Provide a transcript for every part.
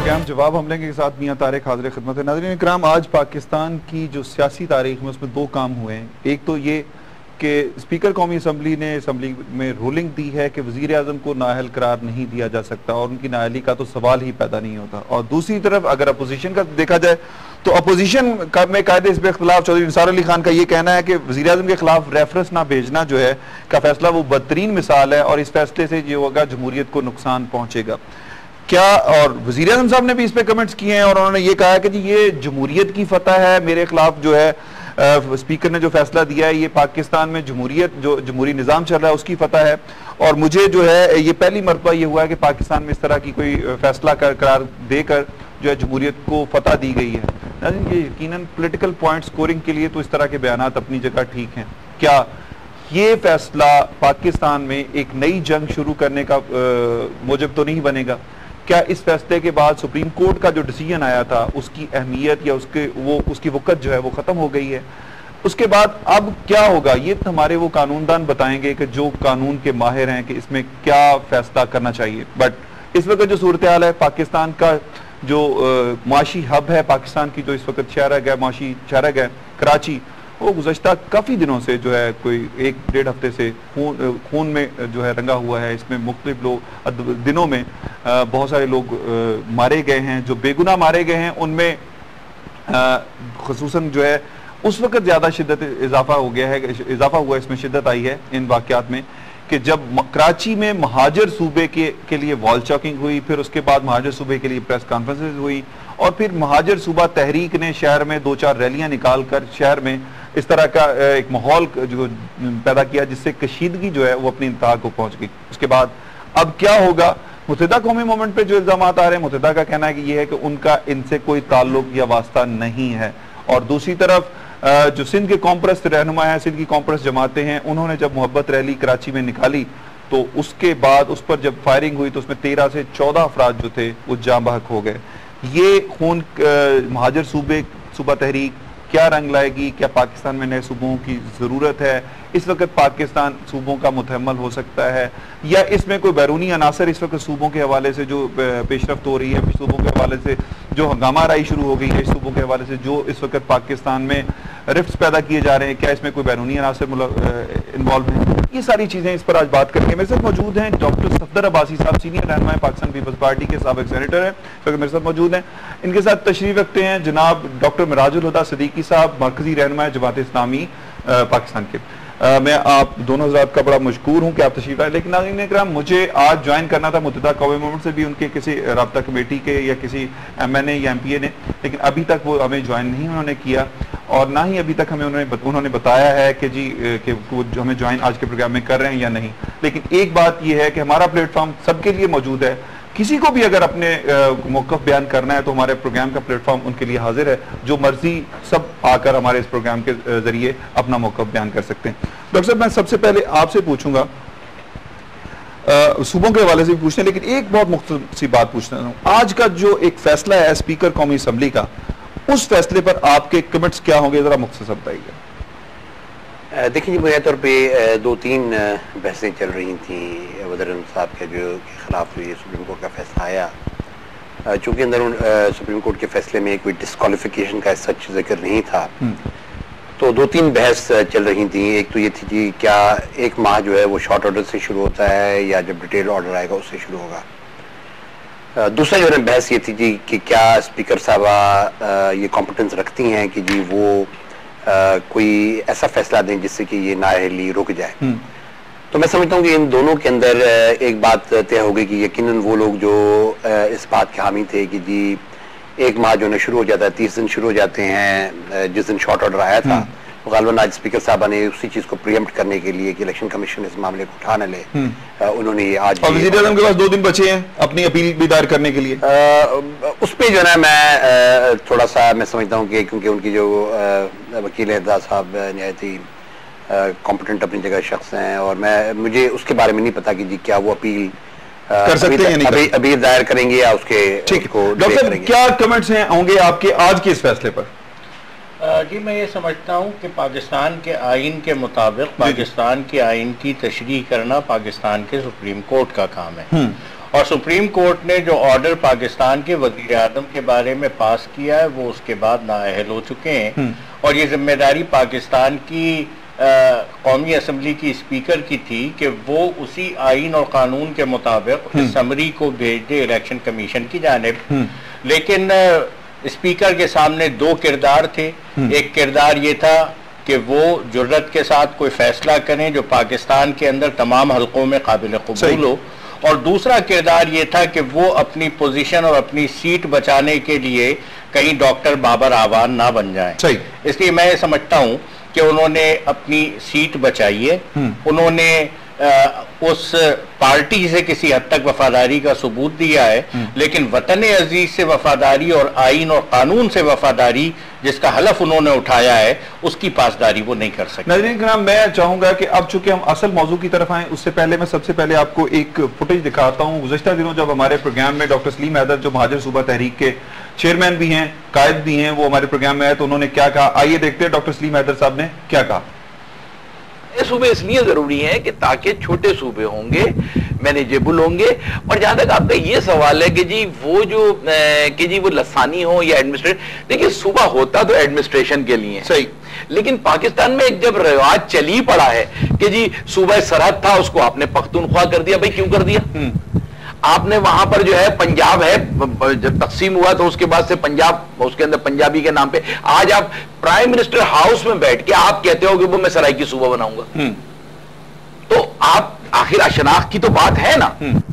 Programme जवाब हमले के साथ मियां तारिक हाजिर खिदमत है। नाज़रीन इकराम, आज पाकिस्तान की जो सियासी तारीख में उसमें दो काम हुए हैं। एक तो ये कि स्पीकर कौमी असम्बली ने असम्बली में रूलिंग दी है कि वज़ीर आज़म को नाअहल करार नहीं दिया जा सकता और उनकी नाअहली का तो सवाल ही पैदा नहीं होता। और दूसरी तरफ अगर अपोजिशन का देखा जाए तो अपोजिशन में कायदे इस पर इख्तलाफ चौधरी निसार अली खान का ये कहना है कि वज़ीर आज़म के खिलाफ रेफरेंस ना भेजना जो है का फैसला वो बदतरीन मिसाल है और इस फैसले से जो होगा जमहूरियत को नुकसान पहुंचेगा। क्या और वज़ीर आज़म साहब ने भी इस पे कमेंट्स किए हैं और उन्होंने ये कहा है कि जी ये जमहूरियत की फतह है, मेरे खिलाफ जो है स्पीकर ने जो फैसला दिया है ये पाकिस्तान में जमहूरियत जो जमहूरी निज़ाम चल रहा है उसकी फतह है। और मुझे जो है ये पहली मरतबा ये हुआ है कि पाकिस्तान में इस तरह की कोई फैसला करार देकर जो है जमहूरियत को फतह दी गई है। ये यकीनन पॉलिटिकल पॉइंट स्कोरिंग के लिए तो इस तरह के बयानात अपनी जगह ठीक हैं। क्या ये फैसला पाकिस्तान में एक नई जंग शुरू करने का मूजब तो नहीं बनेगा? क्या इस फैसले के बाद सुप्रीम कोर्ट का जो डिसीजन आया था उसकी अहमियत या उसकी वक़्त जो है वो ख़त्म हो गई है? उसके बाद अब क्या होगा ये हमारे वो कानूनदान बताएंगे कि जो कानून के माहिर हैं कि इसमें क्या फैसला करना चाहिए। बट इस वक्त जो सूरत हाल है, पाकिस्तान का जो माशी हब है, पाकिस्तान की जो इस वक्त शहरग है, माशी शहरग है कराची, वो गुज़श्ता काफ़ी दिनों से जो है कोई 1-1.5 हफ्ते से खून में जो है रंगा हुआ है। इसमें मुख्तलिफ लोग दिनों में बहुत सारे लोग मारे गए हैं। जो बेगुनाह मारे गए हैं उनमें खुसूसन जो है उस वक्त ज़्यादा शिद्दत इजाफा हो गया है, इजाफा हुआ इसमें शिद्दत आई है इन वाक़यात में कि जब कराची में महाजर सूबे के लिए वॉल चॉकिंग हुई, फिर उसके बाद महाजर सूबे के लिए प्रेस कॉन्फ्रेंसेज हुई और फिर महाजर सूबा तहरीक ने शहर में 2-4 रैलियां निकाल कर शहर में इस तरह का एक माहौल जो पैदा किया जिससे कशीदगी जो है वो अपनी इंतहा को पहुंच गई। उसके बाद अब क्या होगा? मुत्तहिदा कौमी मूवमेंट पे जो इल्जाम आ रहे हैं, मुत्तहिदा का कहना है कि ये है कि उनका इनसे कोई ताल्लुक या वास्ता नहीं है। और दूसरी तरफ जो सिंध के कॉम्प्रेस रहनुमा है, सिंध की कॉम्प्रेस जमाते हैं, उन्होंने जब मोहब्बत रैली कराची में निकाली तो उसके बाद उस पर जब फायरिंग हुई तो उसमें 13 से 14 अफराद जो थे वो जाँ बहक हो गए। ये खून महाजर सूबा तहरीक क्या रंग लाएगी? क्या पाकिस्तान में नए सूबों की ज़रूरत है? इस वक्त पाकिस्तान सूबों का मुतहम्मल हो सकता है या इसमें कोई बैरूनी अनासर इस वक्त सूबों के हवाले से जो पेशरफ्त हो रही है, सूबों के हवाले से जो हंगामा आराई शुरू हो गई है, सूबों के हवाले से जो इस वक्त पाकिस्तान में रिफ्ट्स पैदा किए जा रहे हैं, क्या इसमें कोई बैरूनी अनासर इन्वॉल्व है? ये सारी चीज़ें इस पर आज बात करेंगे। मेरे साथ मौजूद हैं डॉक्टर सफदर अब्बासी साहब, सीनियर रहनुमा पाकिस्तान पीपल्स पार्टी के साबिक सेनेटर हैं, तो मेरे साथ मौजूद हैं। इनके साथ तशरीफ रखते हैं जनाब डॉक्टर मिराजुल हुदा सिद्दीकी साहब, मरकजी रहनुमा जमात इस्लामी पाकिस्तान के। मैं आप दोनों हज़रात का बड़ा मशकूर हूँ कि आप तशरीफ आए। लेकिन नाज़रीन इकराम, मुझे आज ज्वाइन करना था मुत्तहिदा कौमी मूवमेंट से भी उनके किसी राब्ता कमेटी के या किसी MNA या MPA ने, लेकिन अभी तक वो हमें ज्वाइन नहीं उन्होंने किया और ना ही अभी तक हमें उन्होंने बताया है कि जी कि वो जो हमें ज्वाइन आज के प्रोग्राम में कर रहे हैं या नहीं। लेकिन एक बात यह है कि हमारा प्लेटफॉर्म सबके लिए मौजूद है। किसी को भी अगर अपने मौक़िफ़ बयान करना है तो हमारे प्रोग्राम का प्लेटफॉर्म उनके लिए हाजिर है। जो मर्जी सब आकर हमारे इस प्रोग्राम के जरिए अपना मौक़िफ़ बयान कर सकते हैं। डॉक्टर साहब, मैं सबसे पहले आपसे पूछूंगा, सूबों के हवाले से भी पूछते हैं, लेकिन एक बहुत मुख्तलिफ सी बात पूछना हूँ। आज का जो एक फैसला है स्पीकर कौमी असम्बली का, उस फैसले पर आपके कमेंट्स क्या होंगे, जरा मुख्तसर बताइए। देखिए, बुनियादी तौर पे 2-3 बहसें चल रही थी वज़ीर आज़म साहब के जो के खिलाफ ये सुप्रीम कोर्ट का फैसला आया। चूँकि अंदर सुप्रीम कोर्ट के फैसले में कोई डिस्क्वालिफिकेशन का सच जिक्र नहीं था, तो 2-3 बहस चल रही थी। एक तो ये थी कि क्या 1 माह जो है वो शॉर्ट ऑर्डर से शुरू होता है या जब डिटेल ऑर्डर आएगा उससे शुरू होगा। दूसरा जो है बहस ये थी जी कि क्या स्पीकर साहबा ये कॉम्पिटेंस रखती हैं कि जी वो कोई ऐसा फैसला दें जिससे कि ये नाअहली रुक जाए। तो मैं समझता हूँ कि इन दोनों के अंदर एक बात तय हो गई कि यकीनन वो लोग जो इस बात के हामी थे कि जी 1 माह जो है शुरू हो जाता है, 30 दिन शुरू हो जाते हैं जिस दिन शॉर्ट ऑर्डर आया था, गालिबन आज स्पीकर साहबा ने उसी चीज को प्रीएम्प्ट करने के लिए कि इलेक्शन कमीशन इस मामले को उठा न ले, उन्होंने ये आज वज़ीर आज़म के पास 2 दिन बचे हैं अपनी अपील भी दायर करने के लिए। उस पर जो है ना मैं थोड़ा सा मैं समझता हूँ कि क्योंकि उनकी जो वकील एजाज साहब नहायत ही कॉम्पिटेंट अपनी जगह शख्स हैं और मुझे उसके बारे में नहीं पता कि जी क्या वो अपील कर सकते हैं अभी दायर करेंगे या उसके ठीक को डॉक्टर क्या कमेंट्स हैं होंगे आपके आज के इस फैसले पर? जी, मैं ये समझता हूँ कि पाकिस्तान के आइन के मुताबिक पाकिस्तान के आइन की तशरीह करना पाकिस्तान के सुप्रीम कोर्ट का काम है और सुप्रीम कोर्ट ने जो ऑर्डर पाकिस्तान के वजीर आजम के बारे में पास किया है वो उसके बाद नाअहल हो चुके हैं, और ये जिम्मेदारी पाकिस्तान की कौमी असम्बली की स्पीकर की थी कि वो उसी आइन और कानून के मुताबिक समरी को भेज दे इलेक्शन कमीशन की जानिब। लेकिन स्पीकर के सामने दो किरदार थे। एक किरदार ये था कि वो जुर्रत के साथ कोई फैसला करें जो पाकिस्तान के अंदर तमाम हलकों में काबिल कबूल हो, और दूसरा किरदार ये था कि वो अपनी पोजीशन और अपनी सीट बचाने के लिए कहीं डॉक्टर बाबर आवान ना बन जाएं। इसलिए मैं ये समझता हूं कि उन्होंने अपनी सीट बचाई है, उन्होंने उस पार्टी से किसी हद तक वफादारी का सबूत दिया है, लेकिन वतन अजीज से वफादारी और आइन और कानून से वफादारी जिसका हलफ उन्होंने उठाया है उसकी पासदारी वो नहीं कर सकते। नाज़रीन किराम, मैं चाहूंगा कि अब चूंकि हम असल मौजू की तरफ आए उससे पहले मैं सबसे पहले आपको एक फुटेज दिखाता हूं। गुज़श्ता दिनों जब हमारे प्रोग्राम में डॉक्टर सलीम हैदर जो महाजर सूबा तहरीक के चेयरमैन भी हैं, कायद भी हैं, वो हमारे प्रोग्राम में आए तो उन्होंने क्या कहा, आइए देखते हैं डॉक्टर सलीम हैदर साहब ने क्या कहा। ये सूबे इसलिए जरूरी हैं कि ताकि छोटे सूबे होंगे, मैनेजेबल होंगे। और जहां तक आपका ये सवाल है कि जी वो जो वो लसानी हो या एडमिनिस्ट्रेशन, देखिए सूबा होता तो एडमिनिस्ट्रेशन के लिए सही, लेकिन पाकिस्तान में एक जब रिवाज चली पड़ा है कि जी सूबा सरहद था उसको आपने पख्तूनख्वा कर दिया। भाई क्यों कर दिया? आपने वहां पर जो है पंजाब है, जब तकसीम हुआ तो उसके बाद से पंजाब, उसके अंदर पंजाबी के नाम पे आज आप प्राइम मिनिस्टर हाउस में बैठ के आप कहते हो कि वो मैं सराइकी सूबा बनाऊंगा। तो आप आखिर शनाख्त की तो बात है ना।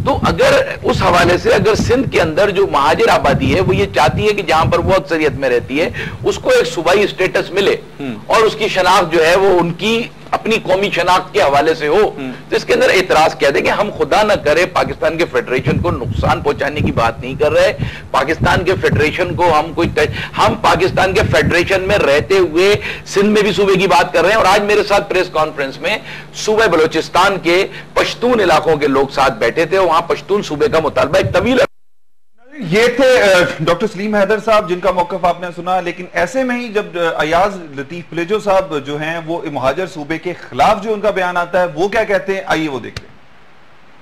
तो अगर उस हवाले से अगर सिंध के अंदर जो महाजिर आबादी है वो ये चाहती है कि जहां पर वो अक्सरियत में रहती है उसको एक सूबाई स्टेटस मिले और उसकी शनाख्त जो है वो उनकी अपनी कौमी शनाख्त के हवाले से हो, तो इसके अंदर एतराज कह दे कि हम खुदा न करे पाकिस्तान के फेडरेशन को नुकसान पहुंचाने की बात नहीं कर रहे। पाकिस्तान के फेडरेशन को हम पाकिस्तान के फेडरेशन में रहते हुए सिंध में भी सूबे की बात कर रहे हैं। और आज मेरे साथ प्रेस कॉन्फ्रेंस में सूबे बलोचिस्तान के पश्तून इलाकों के लोग साथ बैठे थे, वहां पश्तून सूबे का मुतालबा एक तवील। ये थे डॉक्टर सलीम हैदर साहब जिनका मौकफ आपने सुना। लेकिन ऐसे में ही जब अयाज लतीफ प्लेजो साहब जो हैं वो महाजर सूबे के खिलाफ जो उनका बयान आता है वो क्या कहते हैं, आइए वो देख लें।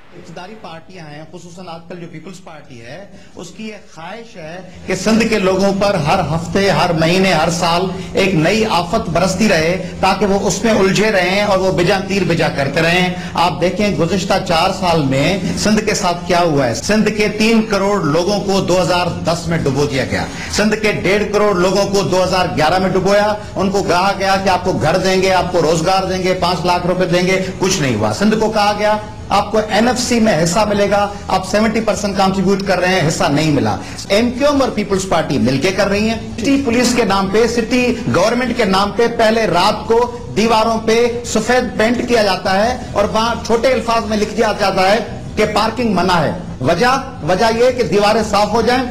इक़्तिदारी पार्टियां हैं, खुसूसन आजकल जो पीपल्स पार्टी है उसकी एक ख्वाहिश है कि सिंध के लोगों पर हर हफ्ते, हर महीने, हर साल एक नई आफत बरसती रहे ताकि वो उसमें उलझे रहें और वो बिजा तीर बिजा करते रहें। आप देखें गुज़िश्ता 4 साल में सिंध के साथ क्या हुआ है। सिंध के 3 करोड़ लोगों को 2010 में डुबो दिया गया। सिंध के 1.5 करोड़ लोगों को 2011 में डुबोया। उनको कहा गया कि आपको घर देंगे, आपको रोजगार देंगे, 5 लाख रुपए देंगे, कुछ नहीं हुआ। सिंध को कहा गया आपको एनएफसी में हिस्सा मिलेगा, आप 70% कंट्रीब्यूट कर रहे हैं, हिस्सा नहीं मिला। एमक्यूएम और पीपल्स पार्टी मिलकर कर रही है। सिटी पुलिस के नाम पे, सिटी गवर्नमेंट के नाम पे पहले रात को दीवारों पे सफेद पेंट किया जाता है और वहां छोटे अल्फाज में लिख दिया जाता है कि पार्किंग मना है। वजह यह कि दीवारें साफ हो जाएं।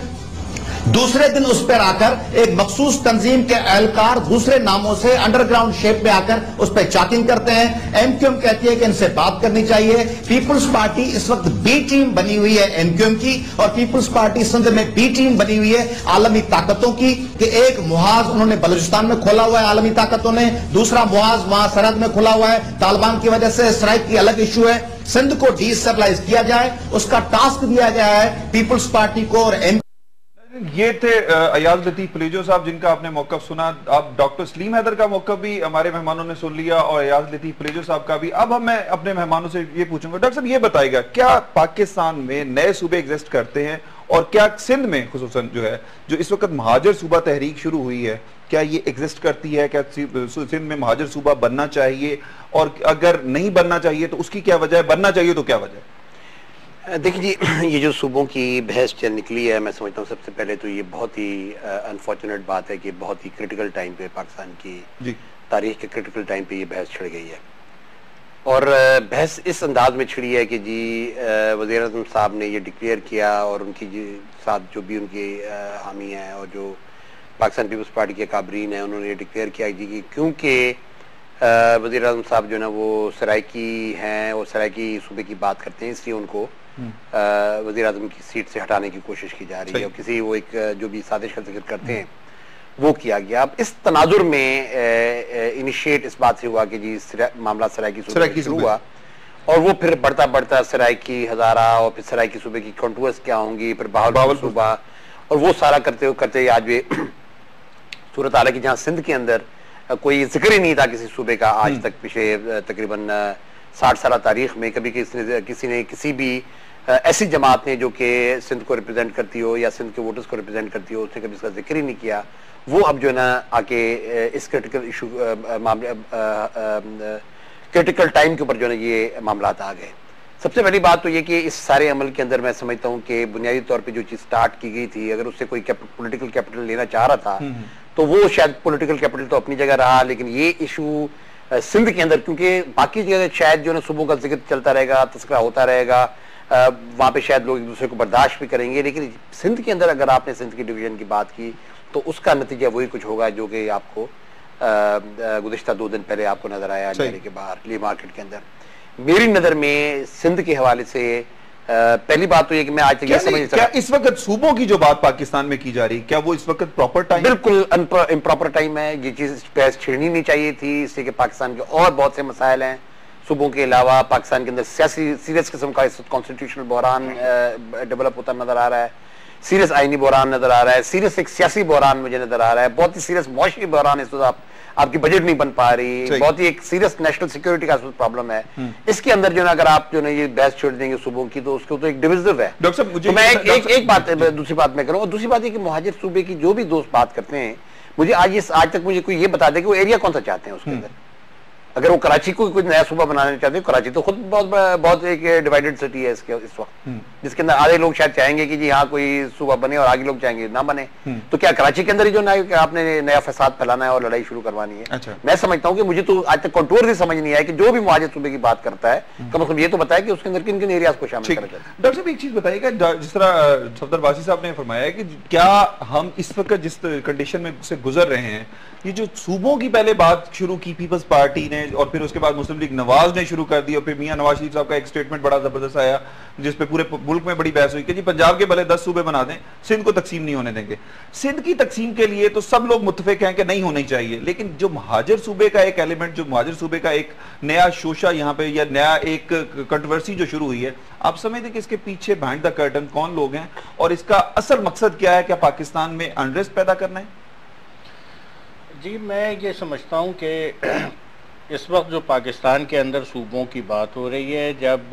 दूसरे दिन उस पर आकर एक मखसूस तंजीम के एहलकार दूसरे नामों से अंडरग्राउंड शेप में आकर उस पर चैकिंग करते हैं। एमक्यूएम कहती है कि इनसे बात करनी चाहिए। पीपल्स पार्टी इस वक्त बी टीम बनी हुई है एमक्यूएम की, और पीपल्स पार्टी सिंध में बी टीम बनी हुई है आलमी ताकतों की कि एक मुहाज उन्होंने बलूचिस्तान में खोला हुआ है आलमी ताकतों ने, दूसरा मुहाज वहां सरहद में खुला हुआ है। तालिबान की वजह से स्ट्राइक की अलग इशू है। सिंध को डिस्टेबलाइज किया जाए उसका टास्क दिया गया है पीपल्स पार्टी को। और ये थे अयाज लतीफ प्लेजो साहब जिनका आपने मौकफ सुना। अब डॉक्टर सलीम हैदर का मौकफ भी हमारे मेहमानों ने सुन लिया और अयाज लतीफ प्लेजो साहब का भी। अब मैं अपने मेहमानों से ये पूछूंगा, डॉक्टर साहब ये बताइएगा क्या पाकिस्तान में नए सूबे एग्जिस्ट करते हैं और क्या सिंध में खुसूसन जो है जो इस वक्त महाजर सूबा तहरीक शुरू हुई है क्या ये एग्जिस्ट करती है? क्या सिंध में महाजर सूबा बनना चाहिए और अगर नहीं बनना चाहिए तो उसकी क्या वजह है, बनना चाहिए तो क्या वजह है? देखिए जी, ये जो सूबों की बहस चल निकली है, मैं समझता हूँ सबसे पहले तो ये बहुत ही अनफॉर्चुनेट बात है कि बहुत ही क्रिटिकल टाइम पे पाकिस्तान की तारीख के क्रिटिकल टाइम पे ये बहस छिड़ गई है। और बहस इस अंदाज में छिड़ी है कि जी वज़ीर आज़म साहब ने ये डिक्लेयर किया और उनकी साथ जो भी उनके हामी हैं और जो पाकिस्तान पीपल्स पार्टी के काबरीन हैं उन्होंने ये डिक्लेयर किया जी कि क्योंकि वज़ीर आज़म साहब जो ना वो सराइकी हैं और सराइकी सूबे की बात करते हैं इसलिए उनको वज़ीर आज़म की सीट से हटाने की कोशिश की जा रही है और किसी वो एक जो भी साजिश का जिक्र करते हैं वो किया गया। अब इस तनाजुर में इनिशिएट इस बात से हुआ कि जी मामला सराइकी सूबे शुरू हुआ और वो फिर बढ़ता बढ़ता सराइकी, हजारा, और फिर सराइकी सूबे की कंटूर्स क्या होंगी, फिर बहावलपुर सूबा, और वो सारा करते करते आज भी सूरत हाल है कि जहाँ सिंध के अंदर कोई जिक्र ही नहीं था किसी सूबे का आज तक। पिछले तकरीबन 60 साल तारीख में कभी किसी ने किसी भी ऐसी जमात ने जो कि सिंध को रिप्रेजेंट करती हो या सिंध के वोटर्स को रिप्रेजेंट करती हो, उसने कभी इसका जिक्र ही नहीं किया। वो अब जो है ना आके इस क्रिटिकल इशू मामले क्रिटिकल टाइम के ऊपर जो है ये मामला आ गए। सबसे बड़ी बात तो ये कि इस सारे अमल के अंदर मैं समझता हूँ कि बुनियादी तौर पे जो चीज स्टार्ट की गई थी, अगर उससे कोई पॉलिटिकल कैपिटल लेना चाह रहा था तो वो शायद पॉलिटिकल कैपिटल तो अपनी जगह रहा, लेकिन ये इशू सिंध के अंदर, क्योंकि बाकी जगह शायद जो है सुबह का जिक्र चलता रहेगा, तस्करा होता रहेगा, वहां पे शायद लोग एक दूसरे को बर्दाश्त भी करेंगे, लेकिन सिंध के अंदर अगर आपने सिंध की डिवीजन की बात की तो उसका नतीजा वही कुछ होगा जो कि आपको गुज़िश्ता 2 दिन पहले आपको नजर आया डेरे के बाहर ली मार्केट के अंदर। मेरी नजर में सिंध के हवाले से पहली बात तो ये कि मैं आज तक ये समझ नहीं सका, इस वक्त सूबों की जो बात पाकिस्तान में की जा रही, क्या वो इस वक्त प्रॉपर टाइम? बिल्कुल इम्प्रॉपर टाइम है। ये चीज बहस छिड़नी नहीं चाहिए थी, इसलिए कि पाकिस्तान के और बहुत से मसाइल हैं सूबों के अलावा। पाकिस्तान के अंदर सियासी सीरियस किस्म का कॉन्स्टिट्यूशनल बहरान डेवलप होता नजर आ रहा है, सीरियस आईनी बहरान नजर आ रहा है, सीरियस एक सियासी बहरान मुझे नजर आ रहा है, बहुत ही सीरियस मुआशी बहरान इस वक्त आपकी बजट नहीं बन पा रही, बहुत ही एक सीरियस नेशनल सिक्योरिटी का प्रॉब्लम है। इसके अंदर जो ना अगर आप जो ना ये बहस छोड़ देंगे सूबों की तो उसको तो एक डिविजिव है। डॉक्टर साहब मुझे तो मैं एक बात दूसरी बात मैं करूँ, और दूसरी बात ये कि मुहाजिर सूबे की जो भी दोस्त बात करते हैं, मुझे आज तक मुझे कोई ये बता दे कि वो एरिया कौन सा चाहते हैं उसके अंदर। अगर वो कराची को कोई नया सूबा बनाना चाहते हैं, कराची तो खुद बहुत एक डिवाइडेड सिटी है इसके इस वक्त, जिसके अंदर आधे लोग शायद चाहेंगे कि जी यहाँ कोई सूबा बने और आगे लोग चाहेंगे ना बने। तो क्या कराची के अंदर ही जो आपने नया फसाद फैलाना है और लड़ाई शुरू करवानी है? अच्छा। मैं समझता हूँ कि मुझे तो आज तक कंटूर ही समझ नहीं आया कि जो भी मुहाजिर सूबे की बात करता है कम से कम ये तो बताया कि उसके अंदर किन किन एरियाज को शामिल करा जाए। डॉक्टर साहब एक चीज बताइएगा, जिस तरह सफदर बासी साहब ने फरमाया कि क्या हम इस वक्त जिस कंडीशन में से गुजर रहे हैं, ये जो सूबों की पहले बात शुरू की पीपल्स पार्टी ने और फिर उसके बाद मुस्लिम लीग नवाज ने शुरू कर दी, और फिर मियां नवाज शरीफ साहब का एक स्टेटमेंट बड़ा जबरदस्त आया जिसपे पूरे मुल्क में बड़ी बहस हुई कि जी पंजाब के भले 10 सूबे बना दें, सिंध को तकसीम नहीं होने देंगे। सिंध की तकसीम के लिए तो सब लोग मुत्तफिक हैं कि नहीं होनी चाहिए, लेकिन जो महाजिर सूबे का एक एलिमेंट, जो महाजिर सूबे का एक नया शोशा यहाँ पे या नया एक कंट्रोवर्सी जो शुरू हुई है, आप समझते कि इसके पीछे बिहाइंड द कर्टन कौन लोग हैं और इसका असल मकसद क्या है? क्या पाकिस्तान में अनरेस्ट पैदा करना है? जी, मैं ये समझता हूँ कि इस वक्त जो पाकिस्तान के अंदर सूबों की बात हो रही है, जब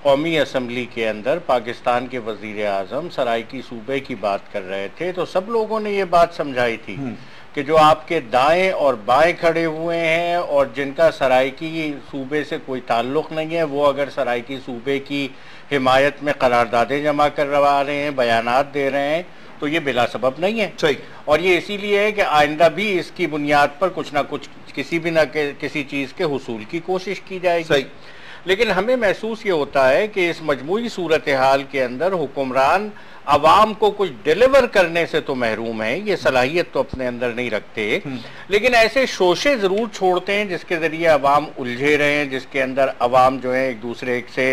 कौमी असम्बली के अंदर पाकिस्तान के वज़ीर आज़म सराइकी सूबे की बात कर रहे थे तो सब लोगों ने ये बात समझाई थी कि जो आपके दाएं और बाएं खड़े हुए हैं और जिनका सराइकी सूबे से कोई ताल्लुक़ नहीं है, वो अगर सराइकी सूबे की हिमायत में करारदादें जमा करवा रहे हैं, बयानात दे रहे हैं, तो ये बिला सबब नहीं है। सही। और ये इसीलिए है कि आइंदा भी इसकी बुनियाद पर कुछ ना कुछ किसी चीज़ के हुसूल की कोशिश की जाएगी। सही। लेकिन हमें महसूस ये होता है कि इस मजमूई सूरत हाल के अंदर हुक्मरान आवाम को कुछ डिलीवर करने से तो महरूम है, ये सलाहियत तो अपने अंदर नहीं रखते, लेकिन ऐसे शोशे ज़रूर छोड़ते हैं जिसके ज़रिए आवाम उलझे रहें, जिसके अंदर आवाम जो है एक दूसरे से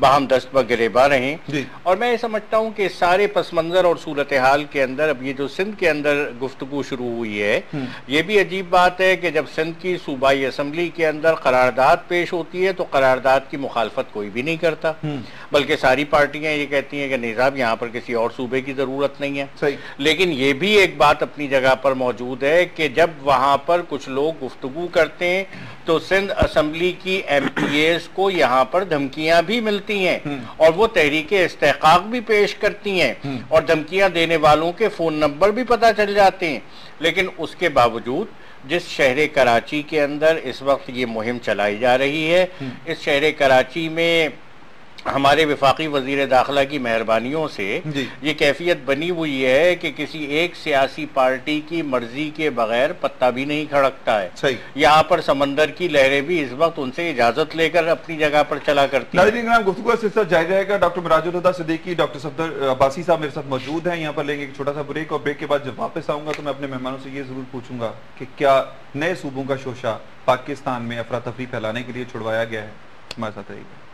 बाहम दस्त ब गिरेबा रहें। और मैं ये समझता हूँ कि सारे पस मंज़र और सूरत हाल के अंदर अब ये जो सिंध के अंदर गुफ्तगू शुरू हुई है, ये भी अजीब बात है कि जब सिंध की सूबाई असम्बली के अंदर करारदाद पेश होती है तो करारदाद की मुखालफत कोई भी नहीं करता, बल्कि सारी पार्टियां ये कहती हैं कि निज़ाम यहाँ पर किसी और सूबे की जरूरत नहीं है। सही। लेकिन ये भी एक बात अपनी जगह पर मौजूद है कि जब वहां पर कुछ लोग गुफ्तगू करते हैं तो सिंध असम्बली की MPAs को यहाँ पर धमकियां भी मिलती हैं और वो तहरीके इस्तेहकाक भी पेश करती हैं और धमकियां देने वालों के फोन नंबर भी पता चल जाते हैं। लेकिन उसके बावजूद जिस शहर कराची के अंदर इस वक्त ये मुहिम चलाई जा रही है, इस शहर कराची में हमारे वफाकी वजीर दाखिला की मेहरबानियों से ये कैफियत बनी हुई है कि किसी एक सियासी पार्टी की मर्जी के बगैर पत्ता भी नहीं खड़कता है। यहाँ पर समंदर की लहरें भी इस वक्त उनसे इजाजत लेकर अपनी जगह पर चला करती हैं। गुफ्तगू का सिलसिला जारी रहेगा। डॉक्टर मिराजुल हुदा सिद्दीकी, डॉक्टर सफदर अब्बासी साहब मेरे साथ मौजूद हैं। यहाँ पर लेंगे एक छोटा सा ब्रेक और ब्रेक के बाद जब वापस आऊंगा तो मैं अपने मेहमानों से ये जरूर पूछूंगा कि क्या नए सूबों का शोशा पाकिस्तान में अफरा तफरी फैलाने के लिए छुड़वाया गया है। हमारे साथ रहिएगा।